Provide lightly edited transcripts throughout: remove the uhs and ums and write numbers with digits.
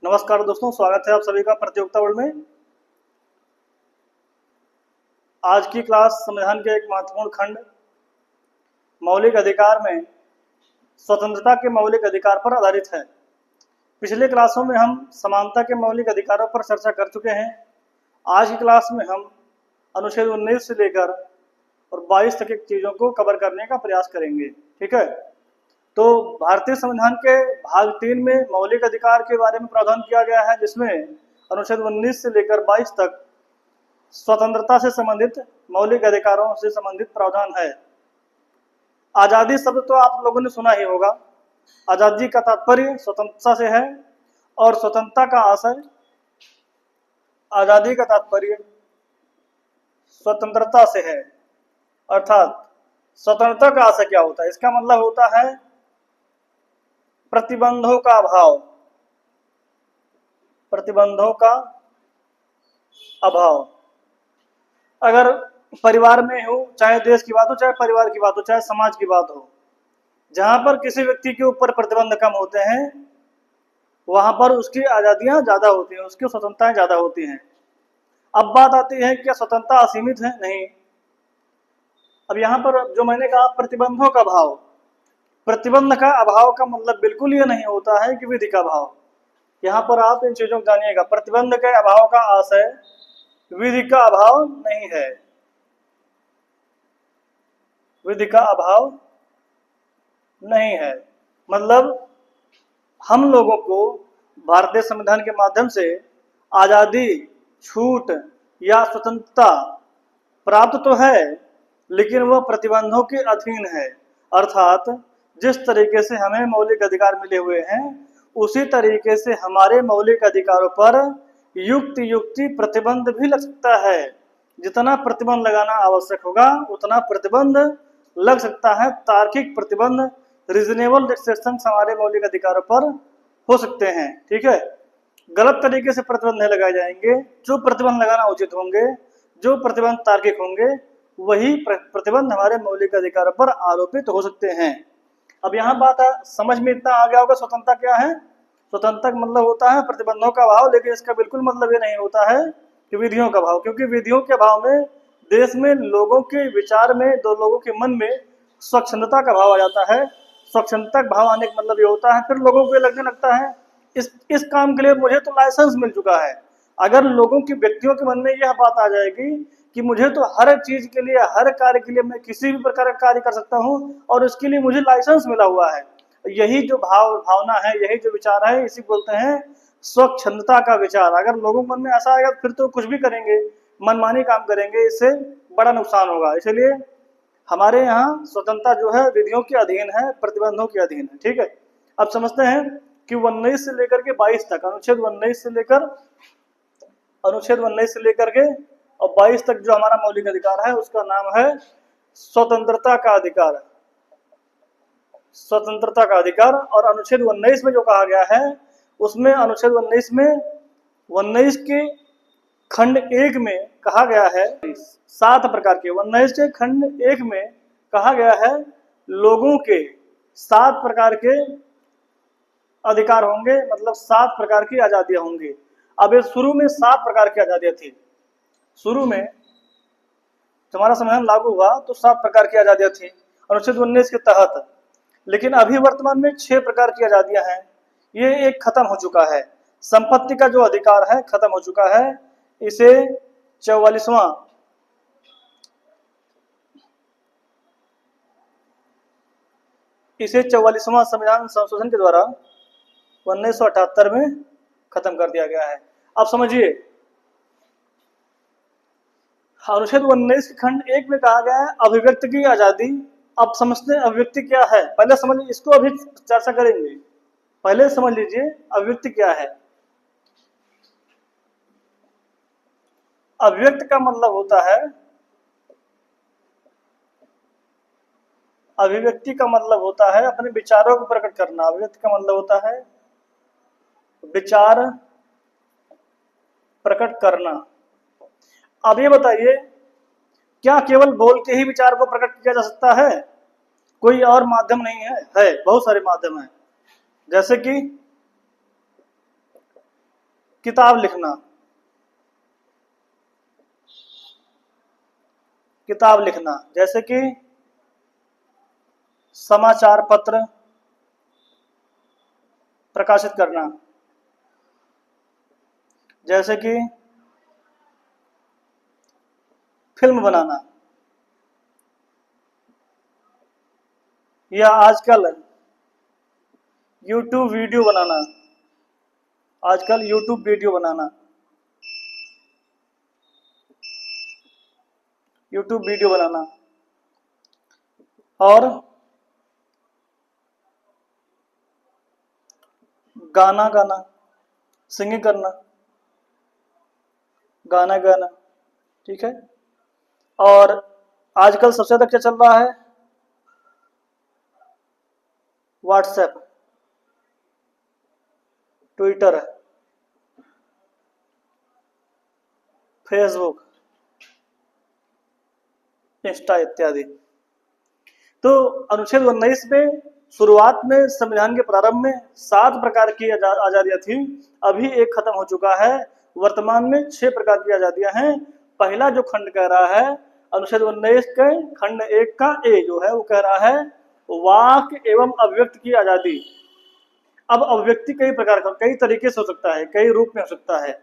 नमस्कार दोस्तों, स्वागत है आप सभी का प्रतियोगिता वर्ल्ड में। आज की क्लास संविधान के एक महत्वपूर्ण खंड मौलिक अधिकार में स्वतंत्रता के मौलिक अधिकार पर आधारित है। पिछले क्लासों में हम समानता के मौलिक अधिकारों पर चर्चा कर चुके हैं। आज की क्लास में हम अनुच्छेद 19 से लेकर और 22 तक की चीज़ों को कवर करने का प्रयास करेंगे। ठीक है, तो भारतीय संविधान के भाग 3 में मौलिक अधिकार के बारे में प्रावधान किया गया है, जिसमें अनुच्छेद 19 से लेकर 22 तक स्वतंत्रता से संबंधित मौलिक अधिकारों से संबंधित प्रावधान है। आजादी शब्द तो आप लोगों ने सुना ही होगा। आजादी का तात्पर्य स्वतंत्रता से है और स्वतंत्रता का आशय, आजादी का तात्पर्य स्वतंत्रता से है। अर्थात स्वतंत्रता का आशय क्या होता है? इसका मतलब होता है प्रतिबंधों का अभाव, प्रतिबंधों का अभाव। अगर परिवार में हो, चाहे देश की बात हो, चाहे परिवार की बात हो, चाहे समाज की बात हो, जहां पर किसी व्यक्ति के ऊपर प्रतिबंध कम होते हैं वहां पर उसकी आजादियां ज्यादा होती हैं, उसकी स्वतंत्रताएं ज्यादा होती हैं। अब बात आती है क्या स्वतंत्रता असीमित है? नहीं। अब यहाँ पर जो मैंने कहा प्रतिबंधों का अभाव, प्रतिबंध का अभाव का मतलब बिल्कुल ये नहीं होता है कि विधि का अभाव। यहाँ पर आप इन चीजों को जानिएगा, प्रतिबंध के अभाव का आशय विधि का अभाव नहीं है। विधि का अभाव नहीं है मतलब हम लोगों को भारतीय संविधान के माध्यम से आजादी, छूट या स्वतंत्रता प्राप्त तो है, लेकिन वह प्रतिबंधों के अधीन है। अर्थात जिस तरीके से हमें मौलिक अधिकार मिले हुए हैं उसी तरीके से हमारे मौलिक अधिकारों पर युक्ति प्रतिबंध भी लग सकता है। जितना प्रतिबंध लगाना आवश्यक होगा उतना प्रतिबंध लग सकता है। तार्किक प्रतिबंध, रीजनेबल रिस्ट्रिक्शंस हमारे मौलिक अधिकारों पर हो सकते हैं। ठीक है, गलत तरीके से प्रतिबंध नहीं लगाए जाएंगे। जो प्रतिबंध लगाना उचित होंगे, जो प्रतिबंध तार्किक होंगे, वही प्रतिबंध हमारे मौलिक अधिकारों पर आरोपित हो सकते हैं। अब यहाँ बात समझ में इतना आ गया होगा स्वतंत्रता क्या है। स्वतंत्रता का मतलब होता है प्रतिबंधों का अभाव, लेकिन इसका बिल्कुल मतलब ये नहीं होता है कि विधियों का अभाव, क्योंकि विधियों के अभाव में देश में लोगों के विचार में, दो लोगों के मन में स्वच्छंदता का भाव आ जाता है। स्वच्छंदता का भाव आने का मतलब ये होता है फिर लोगों को ये लगने लगता है इस काम के लिए मुझे तो लाइसेंस मिल चुका है। अगर लोगों की, व्यक्तियों के मन में यह बात आ जाएगी कि मुझे तो हर चीज के लिए, हर कार्य के लिए मैं किसी भी प्रकार का कार्य कर सकता हूँ और उसके लिए मुझे लाइसेंस मिला हुआ है, यही जो भावना है, यही जो विचार है, इसी बोलते हैं स्वच्छंदता का विचार। अगर लोगों के मन में ऐसा आएगा फिर तो कुछ भी करेंगे, मनमानी काम करेंगे, इससे बड़ा नुकसान होगा। इसलिए हमारे यहाँ स्वतंत्रता जो है विधियों के अधीन है, प्रतिबंधों के अधीन है। ठीक है, अब समझते हैं कि 19 से लेकर के 22 तक, अनुच्छेद 19 से लेकर के और 22 तक जो हमारा मौलिक अधिकार है उसका नाम है स्वतंत्रता का अधिकार। स्वतंत्रता का अधिकार। और अनुच्छेद 19 में जो कहा गया है उसमें, अनुच्छेद 19 में 19 के खंड 1 में कहा गया है 7 प्रकार के, 19 के खंड 1 में कहा गया है लोगों के 7 प्रकार के अधिकार होंगे, मतलब 7 प्रकार की आजादियां होंगी। अब ये शुरू में 7 प्रकार की आजादियां थी। शुरू में हमारा संविधान लागू हुआ तो 7 प्रकार की आजादियां थी अनुच्छेद 19 के तहत, लेकिन अभी वर्तमान में 6 प्रकार की आजादियां हैं। ये एक खत्म हो चुका है। संपत्ति का जो अधिकार है खत्म हो चुका है। इसे 44वां संविधान संशोधन के द्वारा 1978 में खत्म कर दिया गया है। अब समझिए, अनुच्छेद 19 खंड 1 में कहा गया है अभिव्यक्ति की आजादी। अब समझते हैं अभिव्यक्ति क्या है। पहले समझ, इसको अभी चर्चा करेंगे, पहले समझ लीजिए अभिव्यक्ति क्या है। अभिव्यक्ति का मतलब होता है, अभिव्यक्ति का मतलब होता है अपने विचारों को प्रकट करना। अभिव्यक्ति का मतलब होता है विचार प्रकट करना। अब ये बताइए, क्या केवल बोल के ही विचार को प्रकट किया जा सकता है? कोई और माध्यम नहीं है? है, बहुत सारे माध्यम हैं। जैसे कि किताब लिखना, किताब लिखना जैसे कि समाचार पत्र प्रकाशित करना, जैसे कि फिल्म बनाना, या आजकल यूट्यूब वीडियो बनाना, आजकल यूट्यूब वीडियो बनाना, यूट्यूब वीडियो बनाना, और गाना गाना, सिंगिंग करना, गाना गाना, ठीक है। और आजकल सबसे ज्यादा क्या चल रहा है? व्हाट्सएप, ट्विटर, फेसबुक, इंस्टा इत्यादि। तो अनुच्छेद 19 में शुरुआत में संविधान के प्रारंभ में 7 प्रकार की आजादियां थी, अभी एक खत्म हो चुका है। वर्तमान में 6 प्रकार की आजादियां हैं। पहला जो खंड कह रहा है अनुच्छेद 19 के खंड 1 का ए जो है वो कह रहा है वाक एवं अभिव्यक्ति की आजादी। अब अभिव्यक्ति कई प्रकार का, कई तरीके से हो सकता है, कई रूप में हो सकता है।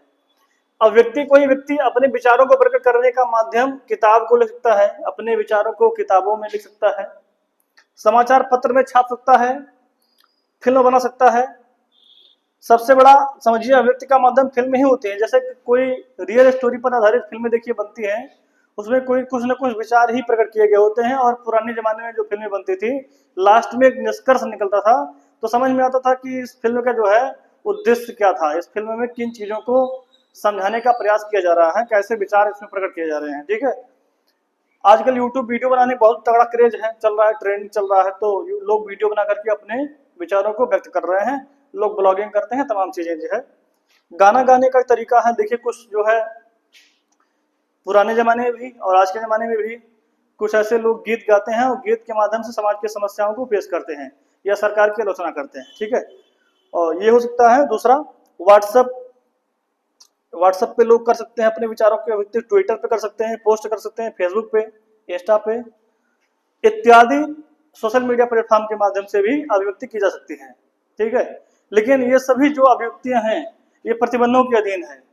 अभिव्यक्ति, कोई व्यक्ति अपने विचारों को प्रकट करने का माध्यम किताब को लिख सकता है, अपने विचारों को किताबों में लिख सकता है, समाचार पत्र में छाप सकता है, फिल्म बना सकता है। सबसे बड़ा समझिए अभिव्यक्ति का माध्यम फिल्म ही होती है। जैसे कोई रियल स्टोरी पर आधारित फिल्में देखिए बनती हैं, उसमें कोई कुछ न कुछ विचार ही प्रकट किए गए होते हैं। और पुराने जमाने में जो फिल्में बनती थी लास्ट में एक निष्कर्ष निकलता था, तो समझ में आता था कि इस फिल्म का जो है उद्देश्य क्या था, इस फिल्म में किन चीजों को समझाने का प्रयास किया जा रहा है, कैसे विचार इसमें प्रकट किए जा रहे हैं, ठीक है। आजकल यूट्यूब वीडियो बनाने बहुत तगड़ा क्रेज है, चल रहा है, ट्रेंड चल रहा है, तो लोग वीडियो बना करके अपने विचारों को व्यक्त कर रहे हैं, लोग ब्लॉगिंग करते हैं, तमाम चीजें जो है। गाना गाने का तरीका है, देखिए कुछ जो है पुराने जमाने में भी और आज के जमाने में भी कुछ ऐसे लोग गीत गाते हैं और गीत के माध्यम से समाज की समस्याओं को पेश करते हैं या सरकार की आलोचना करते हैं, ठीक है। और ये हो सकता है। दूसरा व्हाट्सएप पे लोग कर सकते हैं अपने विचारों के अभिव्यक्ति, ट्विटर पे कर सकते हैं, पोस्ट कर सकते हैं, फेसबुक पे, इंस्टा पे इत्यादि सोशल मीडिया प्लेटफॉर्म के माध्यम से भी अभिव्यक्ति की जा सकती है, ठीक है। लेकिन ये सभी जो अभिव्यक्तियां हैं ये प्रतिबंधों के अधीन है।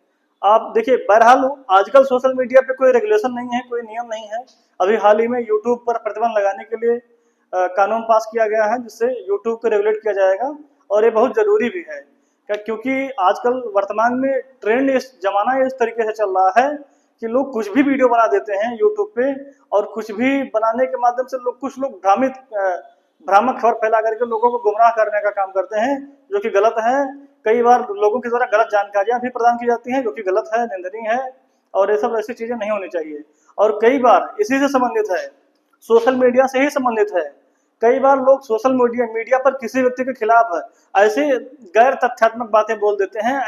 आप देखिए बहरहाल आजकल सोशल मीडिया पे कोई रेगुलेशन नहीं है, कोई नियम नहीं है। अभी हाल ही में यूट्यूब पर प्रतिबंध लगाने के लिए कानून पास किया गया है, जिससे यूट्यूब को रेगुलेट किया जाएगा, और ये बहुत जरूरी भी है क्योंकि आजकल वर्तमान में ट्रेंड, इस जमाना इस तरीके से चल रहा है कि लोग कुछ भी वीडियो बना देते हैं यूट्यूब पे, और कुछ भी बनाने के माध्यम से कुछ लोग भ्रामक खबर फैला करके लोगों को गुमराह करने का काम करते हैं, जो कि गलत है। कई बार लोगों के द्वारा गलत जानकारियां भी प्रदान की जाती हैं, जो कि गलत है, निंदनीय है, और ये सब ऐसी चीजें नहीं होनी चाहिए। और कई बार इसी से संबंधित है, सोशल मीडिया से ही संबंधित है। कई बार लोग सोशल मीडिया पर किसी व्यक्ति के खिलाफ ऐसे गैर तथ्यात्मक बातें बोल देते हैं,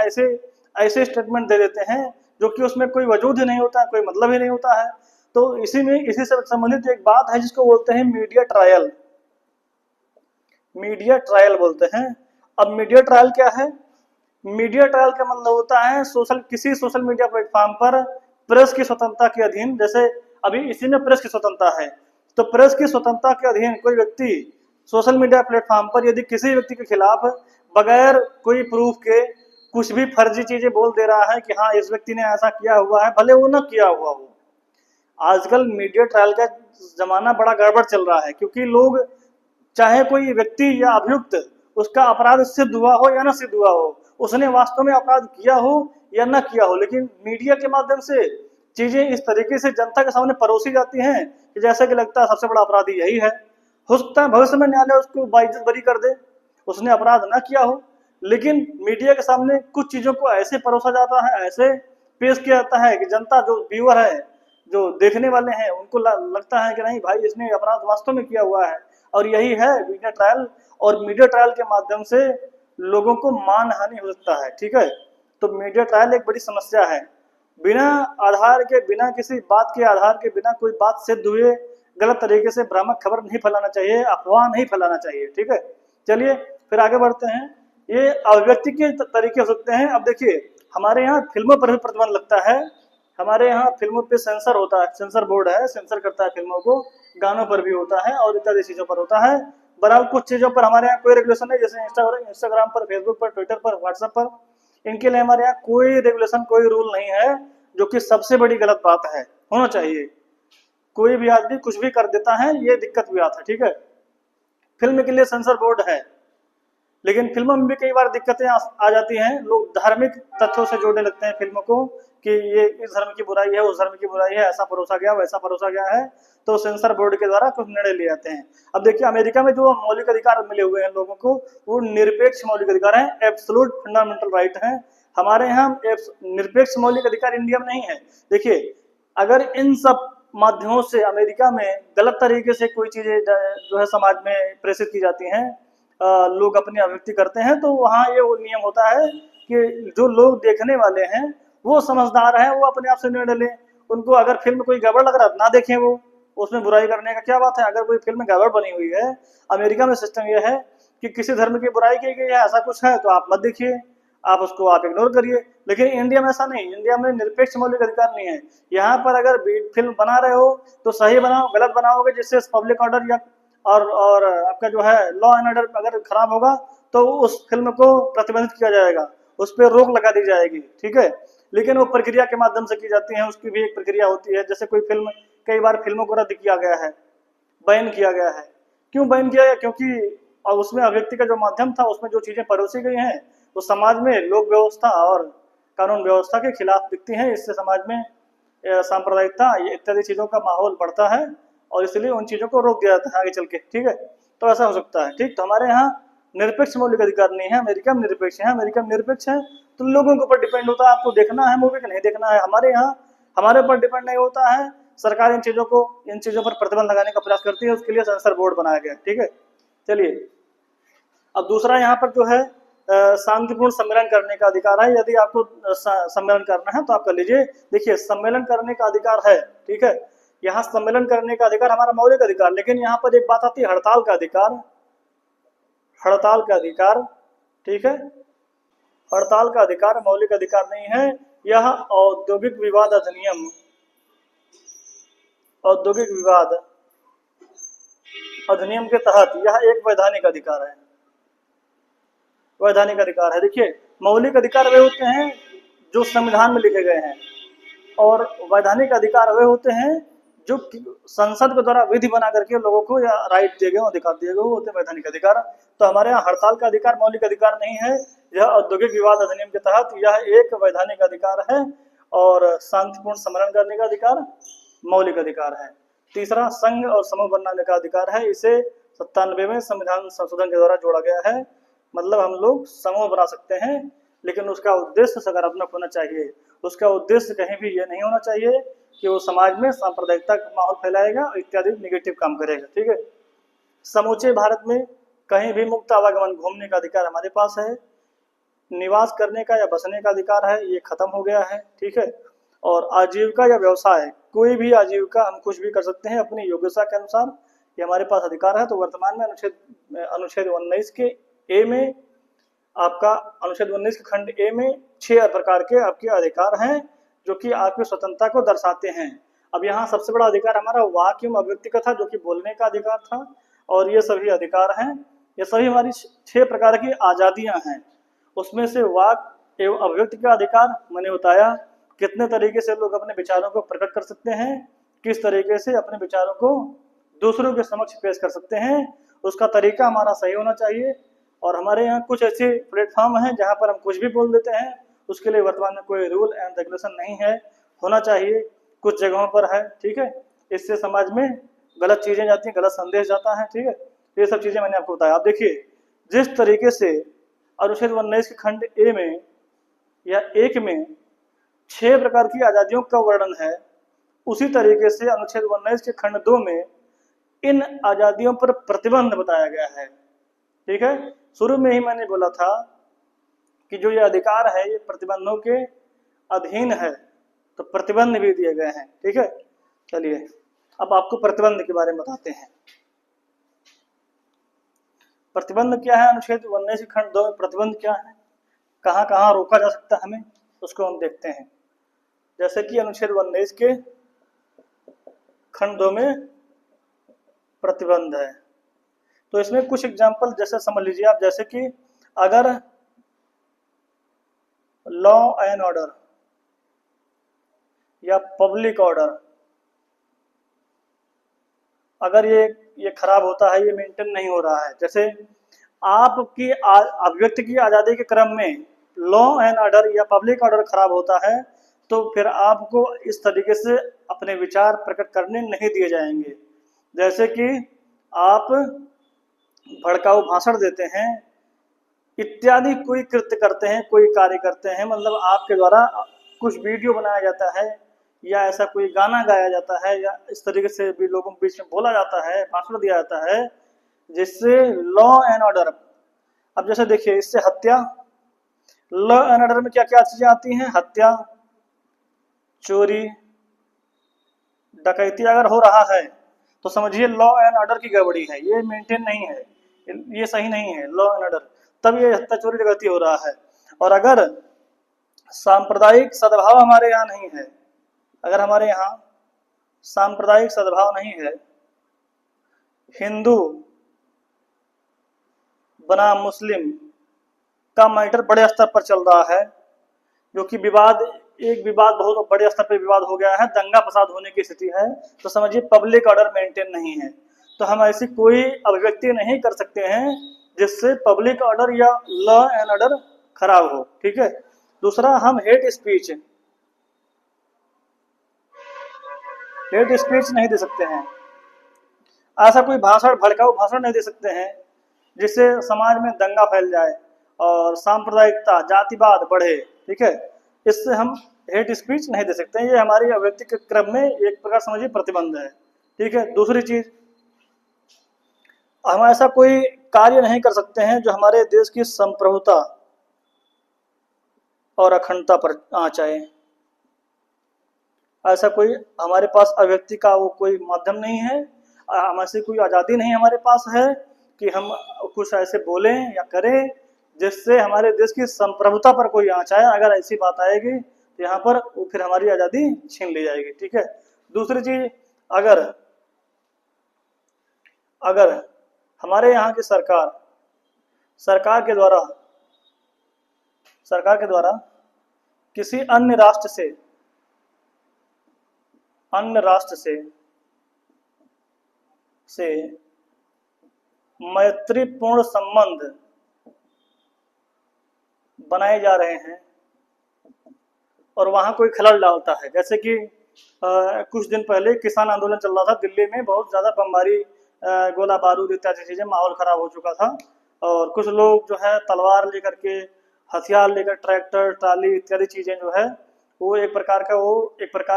ऐसे स्टेटमेंट दे देते हैं जो कि उसमें कोई वजूद ही नहीं होता, कोई मतलब ही नहीं होता है। तो इसी से संबंधित एक बात है जिसको बोलते हैं मीडिया ट्रायल, मीडिया ट्रायल बोलते हैं। अब मीडिया ट्रायल क्या है? मीडिया ट्रायल का मतलब होता है किसी सोशल मीडिया प्लेटफॉर्म पर प्रेस की स्वतंत्रता के अधीन, जैसे अभी इसी में प्रेस की स्वतंत्रता है, तो प्रेस की स्वतंत्रता के अधीन कोई व्यक्ति सोशल मीडिया प्लेटफॉर्म पर यदि किसी व्यक्ति के खिलाफ बगैर कोई प्रूफ के कुछ भी फर्जी चीजें बोल दे रहा है कि हाँ इस व्यक्ति ने ऐसा किया हुआ है, भले वो न किया हुआ हो। आजकल मीडिया ट्रायल का जमाना बड़ा गड़बड़ चल रहा है, क्योंकि लोग चाहे कोई व्यक्ति या अभियुक्त उसका अपराध सिद्ध हुआ हो या न सिद्ध हुआ हो, उसने वास्तव में अपराध किया हो या न किया हो, लेकिन मीडिया के माध्यम से चीजें इस तरीके से जनता के सामने परोसी जाती हैं कि जैसे कि लगता है सबसे बड़ा अपराधी यही है। हो सकता है भविष्य में न्यायालय उसको बाइज्जत बरी कर दे, उसने अपराध न किया हो, लेकिन मीडिया के सामने कुछ चीजों को ऐसे परोसा जाता है, ऐसे पेश किया जाता है कि जनता, जो व्यूअर है, जो देखने वाले हैं, उनको लगता है कि नहीं भाई इसने अपराध वास्तव में किया हुआ है। और यही है मीडिया ट्रायल। और मीडिया ट्रायल के माध्यम से लोगों को मानहानि हो सकता है, ठीक है। तो मीडिया ट्रायल एक बड़ी समस्या है। बिना आधार के, बिना किसी बात के आधार के, बिना कोई बात सिद्ध हुए गलत तरीके से भ्रामक खबर नहीं फैलाना चाहिए, अफवाह नहीं फैलाना चाहिए, ठीक है। चलिए फिर आगे बढ़ते हैं। ये अभिव्यक्ति के तरीके हो सकते हैं। अब देखिए हमारे यहाँ फिल्मों पर भी प्रतिबंध लगता है। हमारे यहाँ फिल्मों पे सेंसर होता है, सेंसर बोर्ड है, सेंसर करता है फिल्मों को, गानों पर भी होता है और इत्यादि चीजों पर होता है। बराबर कुछ चीजों पर हमारे यहाँ कोई रेगुलेशन नहीं, जैसे इंस्टाग्राम पर, फेसबुक पर, ट्विटर पर, व्हाट्सएप पर, इनके लिए हमारे यहाँ कोई रेगुलेशन, कोई रूल नहीं है, जो कि सबसे बड़ी गलत बात है। होना चाहिए। कोई भी आदमी कुछ भी कर देता है, ये दिक्कत भी आता है। ठीक है, फिल्म के लिए सेंसर बोर्ड है, लेकिन फिल्मों में भी कई बार दिक्कतें आ जाती हैं। लोग धार्मिक तथ्यों से जोड़ने लगते हैं फिल्मों को कि ये इस धर्म की बुराई है, उस धर्म की बुराई है, ऐसा परोसा गया, वैसा परोसा गया है, तो सेंसर बोर्ड के द्वारा कुछ निर्णय लिए जाते हैं। अब देखिए, अमेरिका में जो मौलिक अधिकार मिले हुए हैं लोगों को, वो निरपेक्ष मौलिक अधिकार हैं, एब्सोल्यूट फंडामेंटल राइट हैं। हमारे यहाँ निरपेक्ष मौलिक अधिकार इंडिया में नहीं है। देखिए, अगर इन सब माध्यमों से अमेरिका में गलत तरीके से कोई चीजें जो है समाज में प्रेषित की जाती हैं, लोग अपनी अभिव्यक्ति करते हैं, तो वहाँ ये वो नियम होता है कि जो लोग देखने वाले हैं वो समझदार हैं, वो अपने आप से निर्णय लें। उनको अगर फिल्म कोई गड़बड़ लग रहा है ना देखें, वो उसमें बुराई करने का क्या बात है। अगर कोई फिल्म गड़बड़ बनी हुई है, अमेरिका में सिस्टम यह है कि किसी धर्म की बुराई की गई है, ऐसा कुछ है तो आप मत देखिए, आप उसको आप इग्नोर करिए। लेकिन इंडिया में ऐसा नहीं, इंडिया में निरपेक्ष मौलिक अधिकार नहीं है। यहाँ पर अगर फिल्म बना रहे हो तो सही बनाओ, गलत बनाओगे जिससे पब्लिक ऑर्डर या और आपका जो है लॉ एंड ऑर्डर अगर खराब होगा तो उस फिल्म को प्रतिबंधित किया जाएगा, उस पर रोक लगा दी जाएगी। ठीक है, लेकिन वो प्रक्रिया के माध्यम से की जाती है, उसकी भी एक प्रक्रिया होती है। जैसे कोई फिल्म, कई बार फिल्मों को रद्द किया गया है, बैन किया गया है। क्यों बैन किया गया? क्योंकि और उसमें अभिव्यक्ति का जो माध्यम था, उसमें जो चीजें परोसी गई हैं वो समाज में लोक व्यवस्था और कानून व्यवस्था के खिलाफ दिखती हैं। इससे समाज में सांप्रदायिकता इत्यादि चीजों का माहौल बढ़ता है और इसलिए उन चीजों को रोक दिया जाता है आगे चल के। ठीक है, तो ऐसा हो सकता है। ठीक, तो हमारे यहाँ निरपेक्ष मौलिक अधिकार नहीं है, अमेरिका में निरपेक्ष है। अमेरिका में निरपेक्ष है तो लोगों के ऊपर डिपेंड होता है, आपको देखना है मूवी कि नहीं देखना है। हमारे यहाँ हमारे ऊपर डिपेंड नहीं होता है। सरकार इन चीजों पर प्रतिबंध लगाने का प्रयास करती है, उसके लिए सेंसर बोर्ड बनाया गया। ठीक है, चलिए, अब दूसरा यहाँ पर जो है शांतिपूर्ण सम्मेलन करने का अधिकार है। यदि आपको सम्मेलन करना है तो आप कर लीजिए। देखिए, सम्मेलन करने का अधिकार है, ठीक है, यहाँ सम्मेलन करने का अधिकार हमारा मौलिक अधिकार। लेकिन यहाँ पर एक बात आती है, हड़ताल का अधिकार। हड़ताल का अधिकार, ठीक है, हड़ताल का अधिकार मौलिक अधिकार नहीं है। यह औद्योगिक विवाद अधिनियम, औद्योगिक विवाद अधिनियम के तहत यह एक वैधानिक अधिकार है। वैधानिक अधिकार है। देखिए, मौलिक अधिकार वे होते हैं जो संविधान में लिखे गए हैं, और वैधानिक अधिकार वे होते हैं जो संसद के द्वारा विधि बना करके लोगों को या राइट दिए गए, अधिकार दिए गए, वो होते हैं वैधानिक अधिकार। तो हमारे यहाँ हड़ताल का अधिकार मौलिक अधिकार नहीं है, यह औद्योगिक विवाद अधिनियम के तहत यह एक वैधानिक अधिकार है, और शांतिपूर्ण सम्मेलन करने का अधिकार मौलिक अधिकार है। तीसरा, संघ और समूह बनाने का अधिकार है। इसे 97 में संविधान संशोधन के द्वारा जोड़ा गया है। मतलब हम लोग समूह बना सकते हैं, लेकिन उसका उद्देश्य सकारात्मक होना चाहिए। उसका उद्देश्य कहीं भी ये नहीं होना चाहिए कि वो समाज में सांप्रदायिकता का माहौल फैलाएगा इत्यादि नेगेटिव काम करेगा। ठीक है, समूचे भारत में कहीं भी मुक्त आवागमन, घूमने का अधिकार हमारे पास है। निवास करने का या बसने का अधिकार है, ये खत्म हो गया है। ठीक है, और आजीविका या व्यवसाय, कोई भी आजीविका हम कुछ भी कर सकते हैं अपनी योग्यता के अनुसार, ये हमारे पास अधिकार है। तो वर्तमान में अनुच्छेद 19 के ए में, आपका अनुच्छेद 19 के खंड ए में 6 प्रकार के आपके अधिकार हैं जो कि आपकी स्वतंत्रता को दर्शाते हैं। अब यहाँ सबसे बड़ा अधिकार हमारा वाक एवं अभिव्यक्ति का था, जो कि बोलने का अधिकार था, और ये सभी अधिकार हैं। ये सभी हमारी 6 प्रकार की आज़ादियाँ हैं। उसमें से वाक एवं अभिव्यक्ति का अधिकार मैंने बताया, कितने तरीके से लोग अपने विचारों को प्रकट कर सकते हैं, किस तरीके से अपने विचारों को दूसरों के समक्ष पेश कर सकते हैं, उसका तरीका हमारा सही होना चाहिए। और हमारे यहाँ कुछ ऐसे प्लेटफॉर्म हैं जहाँ पर हम कुछ भी बोल देते हैं, उसके लिए वर्तमान में कोई रूल एंड रेगुलेशन नहीं है, होना चाहिए, कुछ जगहों पर है। ठीक है, इससे समाज में गलत चीजें जाती हैं, गलत संदेश जाता है। ठीक है, ये सब चीजें मैंने आपको बताया। आप देखिए, जिस तरीके से अनुच्छेद 19 के खंड ए में या 1 में 6 प्रकार की आजादियों का वर्णन है, उसी तरीके से अनुच्छेद 19 के खंड 2 में इन आजादियों पर प्रतिबंध बताया गया है। ठीक है, शुरू में ही मैंने बोला था कि जो ये अधिकार है ये प्रतिबंधों के अधीन है, तो प्रतिबंध भी दिए गए हैं। ठीक है, चलिए अब आपको प्रतिबंध के बारे में बताते हैं। प्रतिबंध क्या है? अनुच्छेद 19 खंड 2 में प्रतिबंध क्या है, कहाँ कहाँ रोका जा सकता है हमें, उसको हम देखते हैं। जैसे कि अनुच्छेद 19 के खंड 2 में प्रतिबंध है। तो इसमें कुछ एग्जाम्पल जैसे समझ लीजिए आप, जैसे कि अगर लॉ एंड ऑर्डर या पब्लिक ऑर्डर अगर ये खराब होता है, ये मेंटेन नहीं हो रहा है, जैसे आपकी अभिव्यक्ति की आज़ादी के क्रम में लॉ एंड ऑर्डर या पब्लिक ऑर्डर खराब होता है, तो फिर आपको इस तरीके से अपने विचार प्रकट करने नहीं दिए जाएंगे। जैसे कि आप भड़काऊ भाषण देते हैं इत्यादि, कोई कृत्य करते हैं, कोई कार्य करते हैं, मतलब आपके द्वारा कुछ वीडियो बनाया जाता है या ऐसा कोई गाना गाया जाता है या इस तरीके से भी लोगों के बीच में बोला जाता है, भाषण दिया जाता है, जिससे लॉ एंड ऑर्डर, अब जैसे देखिए इससे हत्या, लॉ एंड ऑर्डर में क्या क्या चीजें आती हैं, हत्या, चोरी, डकैती अगर हो रहा है तो समझिए लॉ एंड ऑर्डर की गड़बड़ी है, ये मेंटेन नहीं है, ये सही नहीं है लॉ एंड ऑर्डर, तब ये हत्या चोरी डकैती हो रहा है। और अगर सांप्रदायिक सद्भाव हमारे यहाँ नहीं है, अगर हमारे यहाँ सांप्रदायिक सद्भाव नहीं है, हिंदू बनाम मुस्लिम का मैटर बड़े स्तर पर चल रहा है, जो कि एक विवाद बहुत बड़े स्तर पर विवाद हो गया है, दंगा फसाद होने की स्थिति है, तो समझिए पब्लिक ऑर्डर मेंटेन नहीं है, तो हम ऐसी कोई अभिव्यक्ति नहीं कर सकते हैं जिससे पब्लिक ऑर्डर या लॉ एंड ऑर्डर खराब हो। ठीक है। दूसरा, हम हेट स्पीच नहीं दे सकते हैं, ऐसा कोई भाषण, भड़काऊ भाषण नहीं दे सकते हैं जिससे समाज में दंगा फैल जाए और सांप्रदायिकता, जातिवाद बढ़े। ठीक है, इससे हम हेट स्पीच नहीं दे सकते हैं, ये हमारी अभिव्यक्ति के क्रम में एक प्रकार समझिए प्रतिबंध है। ठीक है। दूसरी चीज, हम ऐसा कोई कार्य नहीं कर सकते हैं जो हमारे देश की संप्रभुता और अखंडता पर आँच आए, ऐसा कोई हमारे पास अभिव्यक्ति का वो कोई माध्यम नहीं है, हम ऐसी कोई आज़ादी नहीं हमारे पास है कि हम कुछ ऐसे बोलें या करें जिससे हमारे देश की संप्रभुता पर कोई आँच आए। अगर ऐसी बात आएगी तो यहाँ पर फिर हमारी आज़ादी छीन ली जाएगी। ठीक है। दूसरी चीज, अगर हमारे यहाँ की सरकार के द्वारा किसी अन्य राष्ट्र से मैत्रीपूर्ण संबंध बनाए जा रहे हैं और वहां कोई खलल डालता है, जैसे कि कुछ दिन पहले किसान आंदोलन चल रहा था दिल्ली में, बहुत ज्यादा बमबारी, गोला बारूद इत्यादि चीजें, माहौल खराब हो चुका था और कुछ लोग जो है तलवार लेकर के, हथियार लेकर, ट्रैक्टर, ट्राली इत्यादि चीजें जो है वो एक प्रकार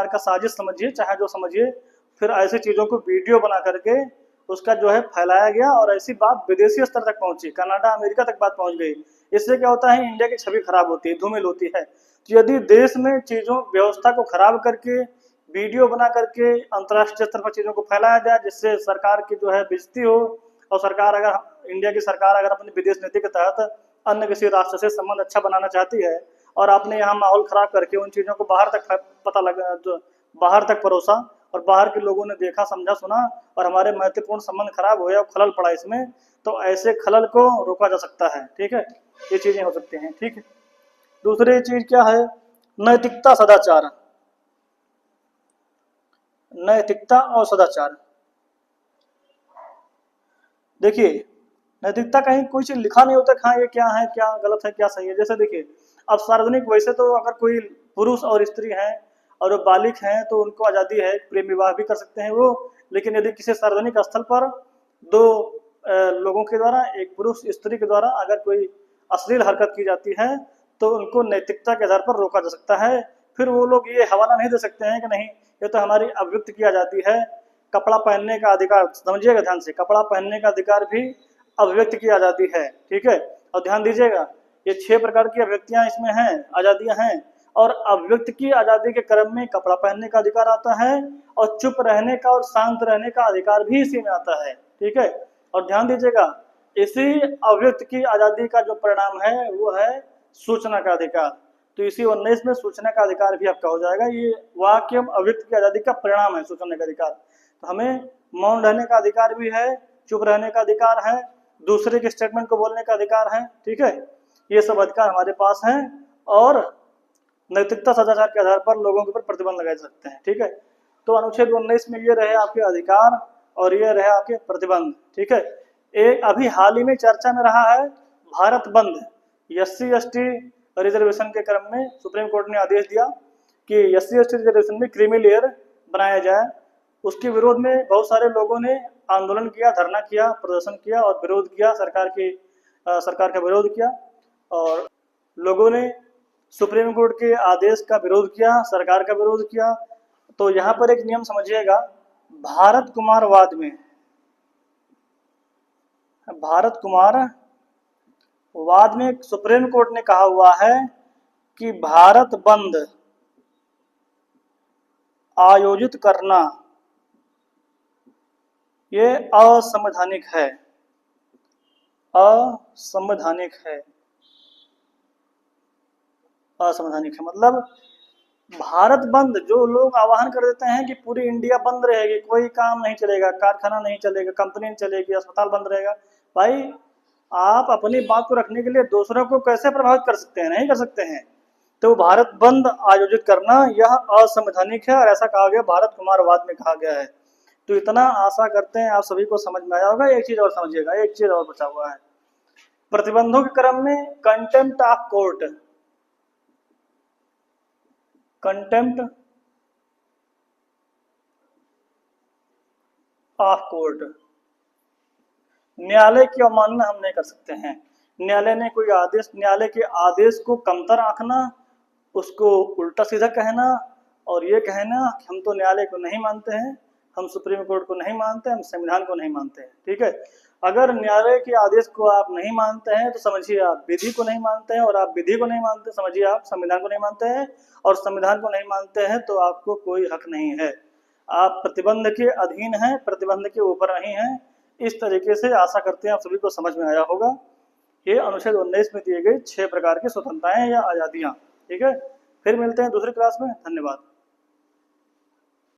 का साजिश समझिए, चाहे जो समझिए, फिर ऐसी चीजों को वीडियो बना करके उसका जो है फैलाया गया और ऐसी बात विदेशी स्तर तक पहुंची, कनाडा, अमेरिका तक बात पहुंच गई। इससे क्या होता है, इंडिया की छवि खराब होती है, धूमिल होती है। तो यदि देश में चीजों, व्यवस्था को खराब करके वीडियो बना करके अंतर्राष्ट्रीय स्तर पर चीजों को फैलाया जाए जिससे सरकार की जो है बेइज्जती हो, और इंडिया की सरकार अगर अपनी विदेश नीति के तहत अन्य किसी राष्ट्र से संबंध अच्छा बनाना चाहती है और आपने यहाँ माहौल खराब करके उन चीजों को बाहर तक परोसा और बाहर के लोगों ने देखा, समझा, सुना और हमारे महत्वपूर्ण संबंध खराब हुए और खलल पड़ा इसमें, तो ऐसे खलल को रोका जा सकता है। ठीक है, ये चीजें हो सकती हैं। ठीक है। दूसरी चीज क्या है, नैतिकता और सदाचार। देखिए, नैतिकता कहीं कोई चीज लिखा नहीं होता, हाँ ये क्या है, क्या गलत है, क्या सही है। जैसे देखिए, अब सार्वजनिक, वैसे तो अगर कोई पुरुष और स्त्री हैं और वो बालिग हैं तो उनको आज़ादी है, प्रेम विवाह भी कर सकते हैं वो, लेकिन यदि किसी सार्वजनिक स्थल पर दो लोगों के द्वारा, एक पुरुष स्त्री के द्वारा अगर कोई अश्लील हरकत की जाती है तो उनको नैतिकता के आधार पर रोका जा सकता है। फिर वो लोग ये हवाला नहीं दे सकते हैं कि नहीं, ये तो हमारी अभिव्यक्त की आज़ादी है। कपड़ा पहनने का अधिकार, समझिएगा ध्यान से, कपड़ा पहनने का अधिकार भी अभिव्यक्त की आज़ादी है। ठीक है, और ध्यान दीजिएगा, ये 6 प्रकार की अभिव्यक्तियां इसमें हैं, आज़ादियां हैं, और अभिव्यक्त की आज़ादी के क्रम में कपड़ा पहनने का अधिकार आता है और चुप रहने का और शांत रहने का अधिकार भी इसी में आता है। ठीक है, और ध्यान दीजिएगा, इसी अभिव्यक्त की आज़ादी का जो परिणाम है वो है सूचना का अधिकार। तो इसी 19 में सूचना का अधिकार भी आपका हो जाएगा। ये वाक्य एवं अभिव्यक्ति की आज़ादी का परिणाम है सूचना का अधिकार। तो हमें मौन रहने का अधिकार भी है, चुप रहने का अधिकार है, दूसरे के स्टेटमेंट को बोलने का अधिकार है, ठीक है। ये सब अधिकार हमारे पास हैं और नैतिकता सदाचार के आधार पर लोगों के ऊपर प्रतिबंध लगा सकते हैं, ठीक है। तो अनुच्छेद 19 में ये रहे आपके अधिकार और ये रहे आपके प्रतिबंध, ठीक है। एक अभी हाल ही में चर्चा में रहा है भारत बंद। SC ST रिजर्वेशन के क्रम में सुप्रीम कोर्ट ने आदेश दिया कि SC ST रिजर्वेशन में क्रीमी लेयर बनाया जाए। उसके विरोध में बहुत सारे लोगों ने आंदोलन किया, धरना किया, प्रदर्शन किया और विरोध किया, सरकार का विरोध किया और लोगों ने सुप्रीम कोर्ट के आदेश का विरोध किया, सरकार का विरोध किया। तो यहाँ पर एक नियम समझिएगा, भारत कुमारवाद में, भारत कुमारवाद में सुप्रीम कोर्ट ने कहा हुआ है कि भारत बंद आयोजित करना ये असंवैधानिक है, असंवैधानिक है, असंवैधानिक है। मतलब भारत बंद जो लोग आह्वान कर देते हैं कि पूरी इंडिया बंद रहेगी, कोई काम नहीं चलेगा, कारखाना नहीं चलेगा, कंपनी नहीं चलेगी, अस्पताल बंद रहेगा। भाई आप अपनी बात को रखने के लिए दूसरों को कैसे प्रभावित कर सकते हैं? नहीं कर सकते हैं। तो भारत बंद आयोजित करना यह असंवैधानिक है और ऐसा कहा गया, भारत कुमारवाद में कहा गया है। तो इतना आशा करते हैं आप सभी को समझ में आया होगा। एक चीज और समझिएगा, एक चीज और बचा हुआ है प्रतिबंधों के क्रम में, contempt of court, contempt of court. न्यायालय की अवमानना हम नहीं कर सकते हैं। न्यायालय ने कोई आदेश, न्यायालय के आदेश को कमतर आंकना, उसको उल्टा सीधा कहना और ये कहना कि हम तो न्यायालय को नहीं मानते हैं, हम सुप्रीम कोर्ट को नहीं मानते, हम संविधान को नहीं मानते हैं, ठीक है। अगर न्यायालय के आदेश को आप नहीं मानते हैं तो समझिए आप विधि को नहीं मानते हैं, और आप विधि को नहीं मानते समझिए आप संविधान को नहीं मानते हैं, और संविधान को नहीं मानते हैं तो आपको कोई हक नहीं है। आप प्रतिबंध के अधीन हैं, प्रतिबंध के ऊपर नहीं हैं। इस तरीके से आशा करते हैं आप सभी को समझ में आया होगा। ये अनुच्छेद 19 में दिए गए 6 प्रकार की स्वतंत्रताएं या आज़ादियाँ, ठीक है। फिर मिलते हैं दूसरी क्लास में। धन्यवाद।